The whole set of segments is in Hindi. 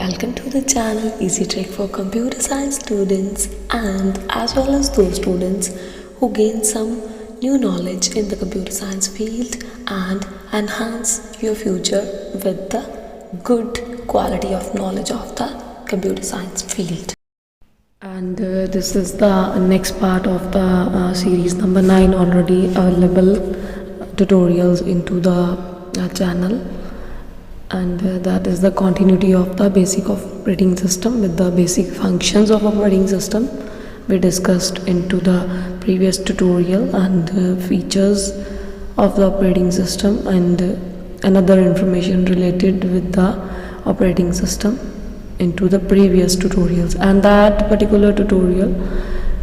welcome to the channel Easy Trick for computer science students and as well as those students who gain some new knowledge in the computer science field and enhance your future with the good quality of knowledge of the computer science field. And this is the next part of the series number 9, already available tutorials into the channel. And that is the continuity of the basic of operating system with the basic functions of operating system we discussed into the previous tutorial, and features of the operating system and another information related with the operating system into the previous tutorials. And that particular tutorial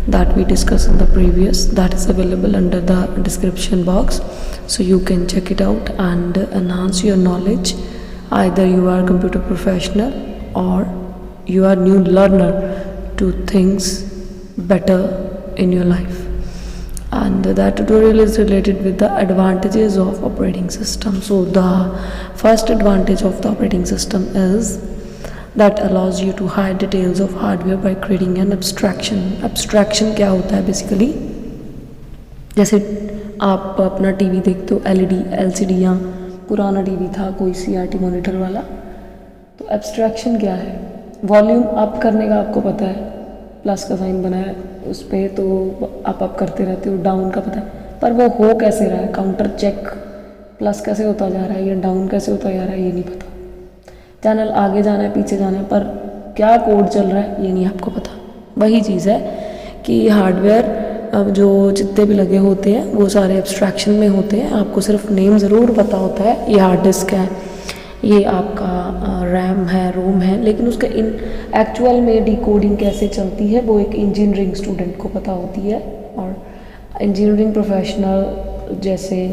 that we discussed in the previous, that is available under the description box, so you can check it out and enhance your knowledge. Either you are a computer professional or you are new learner to things better in your life. And that tutorial is related with the advantages of operating system. So the first advantage of the operating system is that allows you to hide details of hardware by creating an abstraction. Abstraction क्या होता है बेसिकली, जैसे आप अपना टीवी देखते हो, एलईडी एलसीडी या पुराना टीवी था कोई सीआरटी मॉनिटर वाला, तो एब्स्ट्रैक्शन क्या है? वॉल्यूम अप करने का आपको पता है, प्लस का साइन बना है उस पर, तो आप अप करते रहते हो, डाउन का पता है, पर वो हो कैसे रहा है, काउंटर चेक प्लस कैसे होता जा रहा है या डाउन कैसे होता जा रहा है ये नहीं पता, चैनल आगे जाना है पीछे जाना है, पर क्या कोड चल रहा है ये नहीं आपको पता। वही चीज़ है कि हार्डवेयर अब जो जितने भी लगे होते हैं वो सारे एब्स्ट्रैक्शन में होते हैं, आपको सिर्फ नेम ज़रूर पता होता है, ये हार्ड डिस्क है, ये आपका रैम है, रोम है, लेकिन उसका इन एक्चुअल में डिकोडिंग कैसे चलती है वो एक इंजीनियरिंग स्टूडेंट को पता होती है, और इंजीनियरिंग प्रोफेशनल जैसे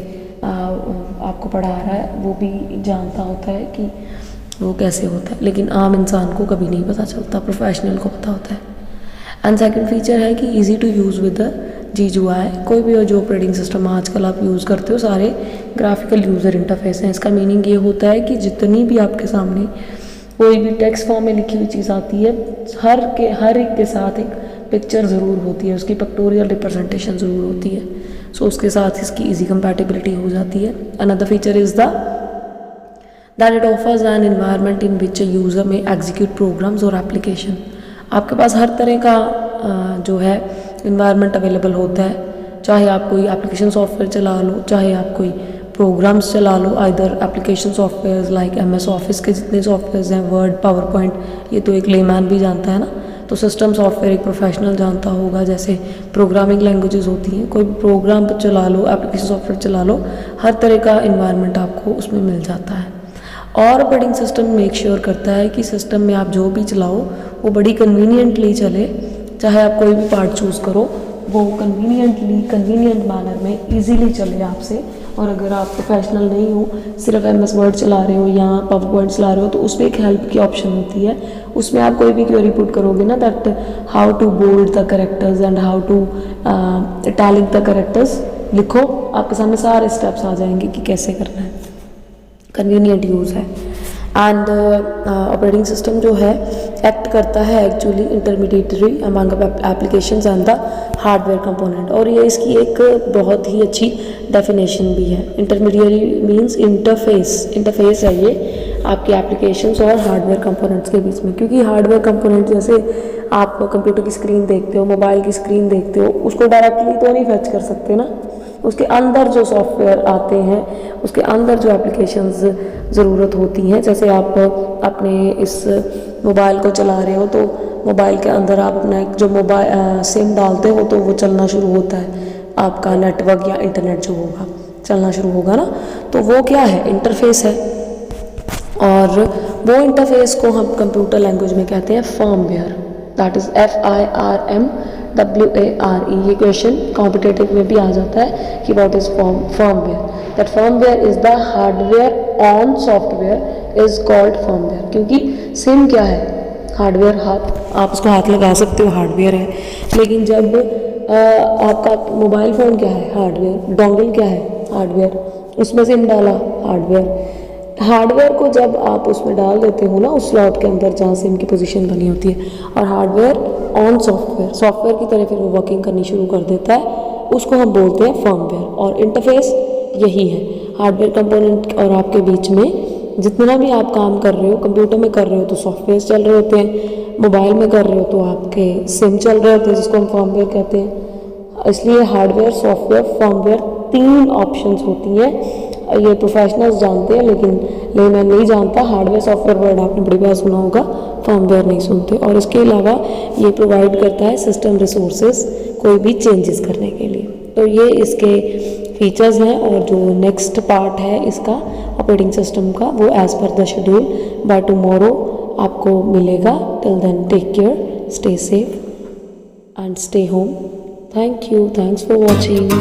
आपको पढ़ा रहा है वो भी जानता होता है कि वो कैसे होता है, लेकिन आम इंसान को कभी नहीं पता चलता, प्रोफेशनल को पता होता है। एंड सेकंड फीचर है कि easy to use with the GUI। कोई भी जो ऑपरेटिंग सिस्टम आजकल आप यूज़ करते हो सारे ग्राफिकल यूज़र इंटरफेस हैं। इसका मीनिंग ये होता है कि जितनी भी आपके सामने कोई भी टेक्स्ट फॉर्म में लिखी हुई चीज़ आती है, हर एक के साथ एक पिक्चर ज़रूर होती है, उसकी पिक्टोरियल रिप्रेजेंटेशन ज़रूर होती है, सो उसके साथ इसकी ईजी कंपैटिबिलिटी हो जाती है। Another feature is that it offers an environment in which a user में एग्जीक्यूट प्रोग्राम्स और एप्लीकेशन। आपके पास हर तरह का जो है इन्वायरमेंट अवेलेबल होता है, चाहे आप कोई एप्लीकेशन सॉफ्टवेयर चला लो, चाहे आप कोई प्रोग्राम्स चला लो, either application software like MS office के जितने सॉफ्टवेयर हैं, वर्ड, पावर पॉइंट, ये तो एक लेमैन भी जानता है ना, तो सिस्टम सॉफ्टवेयर एक प्रोफेशनल जानता होगा। जैसे प्रोग्रामिंग लैंग्वेजेस होती हैं, कोई प्रोग्राम चला लो, एप्लीकेशन सॉफ्टवेयर चला लो, हर तरह का इन्वायरमेंट आपको उसमें मिल जाता है। और ऑपरेटिंग सिस्टम मेक श्योर करता है कि सिस्टम में आप जो भी चलाओ वो बड़ी कन्वीनियंटली चले, चाहे आप कोई भी पार्ट चूज़ करो वो कन्वीनियंट मैनर में इजीली चले आपसे। और अगर आप प्रोफेशनल नहीं हो, सिर्फ MS वर्ड चला रहे हो या पावर पॉइंट चला रहे हो, तो उसमें एक हेल्प की ऑप्शन होती है, उसमें आप कोई भी क्वेरी पुट करोगे ना, that how to bold the characters and how to italic the characters लिखो, आपके सामने सारे स्टेप्स आ जाएंगे कि कैसे करना है। कन्वीनियंट यूज़ है। एंड ऑपरेटिंग सिस्टम जो है एक्ट करता है actually intermediary among applications and the hardware component, और ये इसकी एक बहुत ही अच्छी डेफिनेशन भी है। इंटरमीडिएरी मींस इंटरफेस है ये आपकी एप्लीकेशंस और हार्डवेयर कंपोनेंट्स के बीच में, क्योंकि हार्डवेयर कंपोनेंट जैसे आप कंप्यूटर की स्क्रीन देखते हो, मोबाइल की स्क्रीन देखते हो, उसको डायरेक्टली तो नहीं फैच कर सकते ना, उसके अंदर जो सॉफ्टवेयर आते हैं, उसके अंदर जो एप्लीकेशंस ज़रूरत होती हैं, जैसे आप अपने इस मोबाइल को चला रहे हो तो मोबाइल के अंदर आप अपना एक जो मोबाइल सिम डालते हो तो वो चलना शुरू होता है, आपका नेटवर्क या इंटरनेट जो होगा चलना शुरू होगा ना, तो वो क्या है, इंटरफेस है। और वो इंटरफेस को हम कंप्यूटर लैंग्वेज में कहते हैं फर्मवेयर, दैट इज़ FIRMWARE। ये क्वेश्चन कॉम्पिटेटिव में भी आ जाता है कि what is firmware, that firmware is the hardware on software is called firmware. क्योंकि सिम क्या है, हार्डवेयर, हाथ आप उसको हाथ लगा सकते हो, हार्डवेयर है, लेकिन जब आपका मोबाइल फ़ोन क्या है, हार्डवेयर, डोंगल क्या है, हार्डवेयर, उसमें सिम डाला, हार्डवेयर, हार्डवेयर को जब आप उसमें डाल देते हो ना उस स्लॉट के अंदर जहाँ से इनकी पोजीशन बनी होती है, और हार्डवेयर ऑन सॉफ्टवेयर की तरह फिर वो वर्किंग करनी शुरू कर देता है, उसको हम बोलते हैं फर्मवेयर। और इंटरफेस यही है हार्डवेयर कंपोनेंट और आपके बीच में। जितना भी आप काम कर रहे हो, कंप्यूटर में कर रहे हो तो सॉफ्टवेयर चल रहे होते हैं, मोबाइल में कर रहे हो तो आपके सिम चल रहे होते हैं जिसको हम फर्मवेयर कहते हैं। इसलिए हार्डवेयर, सॉफ्टवेयर, फर्मवेयर 3 ऑप्शंस होती हैं। ये प्रोफेशनल्स जानते हैं लेकिन लेमैन नहीं जानता। हार्डवेयर सॉफ्टवेयर वर्ड आपने बड़ी बार सुना होगा, फर्मवेयर नहीं सुनते। और इसके अलावा ये प्रोवाइड करता है सिस्टम रिसोर्सेज कोई भी चेंजेस करने के लिए। तो ये इसके फीचर्स हैं। और जो नेक्स्ट पार्ट है इसका ऑपरेटिंग सिस्टम का, वो as per the schedule bye tomorrow आपको मिलेगा। Till then take care, stay safe and stay home. Thank you, thanks for watching.